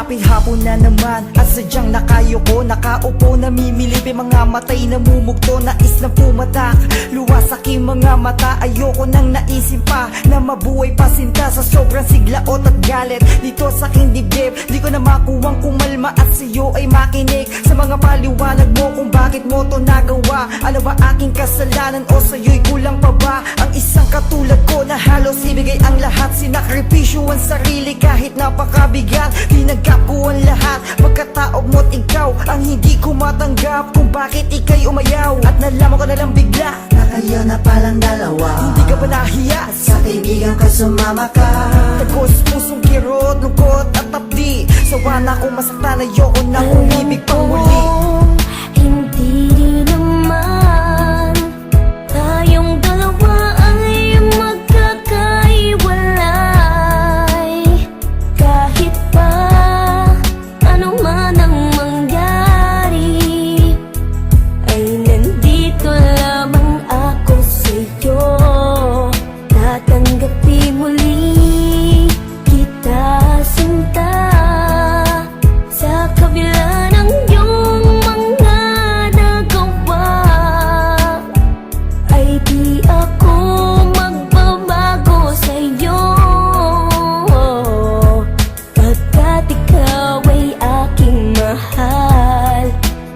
Kapit hapon na naman at sadyang nakayoko, nakaupo namimilip, mga matay namumugto, nais na pumatak, luwas aking mga mata. Ayoko nang naisin pa na mabuhay pa sinta sa sobrang siglaot at galit dito sa aking dibdib. Di ko na makuwang kumalma at sa'yo ay makinig sa mga paliwanag mo kung bakit mo to nagawa. Ano ba aking kasalanan o sa'yo'y kulang pa ba? Ang isang katulad ko na halos ibigay ang lahat, sinakripisyo ang sarili kahit napakabigat. Tinanggap ko ang lahat, pagkataob mo't ikaw ang hindi ko matanggap kung bakit ika'y umayaw. At nalaman ko na lang bigla na kayo na palang dalawa. Hindi ka ba nahiya sa kaibigan ko sumama ka? Tagos pusong kirot, lungkot at tapdi. Sawa na akong masaktan, ayoko na umibig pang muli. Hindi rin naman tayong dalawa ay magkakaiwalay. Kahit pa ano man ang mangyari, ay nandito lamang ako sa'yo. Tatanggapin muli kita sinta, sa kabila ng iyong mga nagawa, ay di ako magbabago sa'yo. Pagkat ikaw ay aking mahal,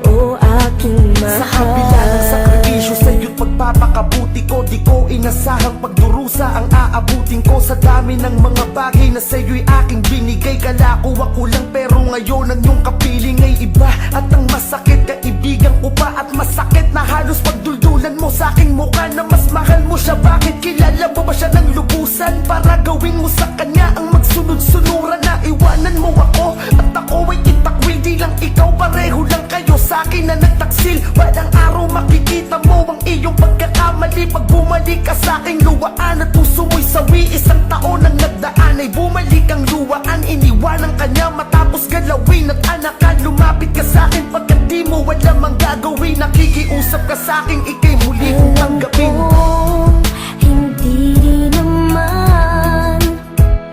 o aking mahal. Sa kabila ng sakripisyo sa'yo't pagpapakabuti ko, di ko inasahang pagdurusa ang aabutin ko. Sa dami ng mga bagay na sa'yo'y aking binigay, kala ko ako lang pero ngayon ang iyong kapiling ay iba. At ang masakit, kaibigan ko pa at masakit na halos pagduldulan mo sa aking mukha na mas mahal mo siya. Bakit kilala mo ba siya ng lubusan para gawin mo sa kanya ang magsunod-sunuran? Na iwanan mo ako at ako ay itakwil, di lang ikaw, pareho lang kayo sa akin na nagtaksil. Walang araw makikita mo ang iyong pagkakamali. Pag bumalik ka sa aking luwaan at puso mo'y sawi, isang taon ang nagdaan ay bumalik ang luwaan. Iniwanan ka niya matapos galawin at anakan. Lumapit ka sa akin pagkat di mo alam ang gagawin. Nakikiusap ka sa akin, ika'y muli kong tanggapin. Hindi rin naman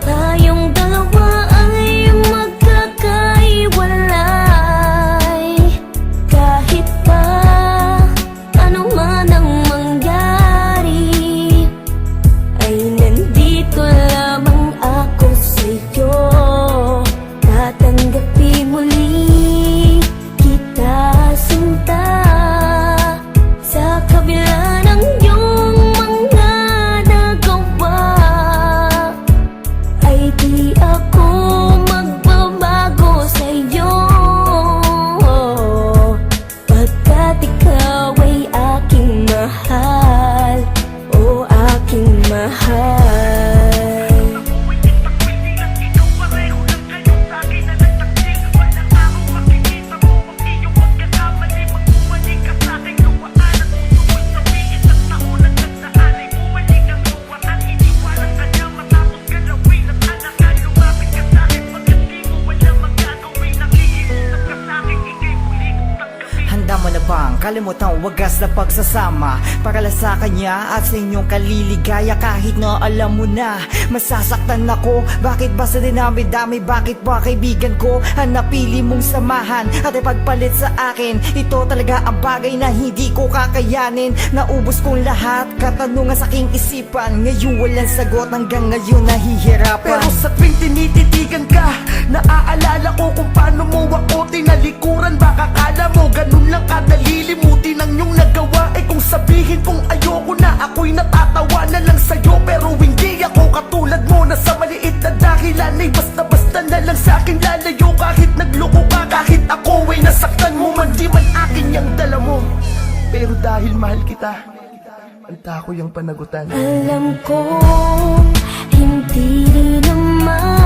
tayong dalawa ay magkakaiwalay. Kahit pa ano man ang mangyari, ay nandito lamang ako sa'yo. Tatanggapin muli kita sinta, sa kabila ng iyong mga nagawa, ay di ako magbabago sa'yo. Pagkat ikaw ay aking mahal, o aking mahal. Handa mo na bang kalimutan wagas na pagsasama para lang sa kanya at sa inyong kaliligaya? Kahit na alam mo na masasaktan ako, bakit ba sa dinami-dami, bakit ba kaibigan ko ang napili mong samahan at ipagpalit sa akin? Ito talaga ang bagay na hindi ko kakayanin. Naubos kong lahat, katanungan sa aking isipan, ngayon walang sagot, hanggang ngayon nahihirapan. Pero sa tuwing tinititigan ka, naaalala ko kung paano mo ako tinalikuran. Baka kala mo ganun lang kadali limutin ang iyong nagawa. Eh kung sabihin kong ayoko na, ako'y natatawa na lang sa'yo. Pero hindi ako katulad mo na sa maliit na dahilan ay basta-basta na lang sa'kin lalayo. Kahit nagloko ka, kahit ako ay nasaktan mo man, di man akin yung dala mo. Pero dahil mahal kita, anta ko yung panagutan. Alam ko hindi rin naman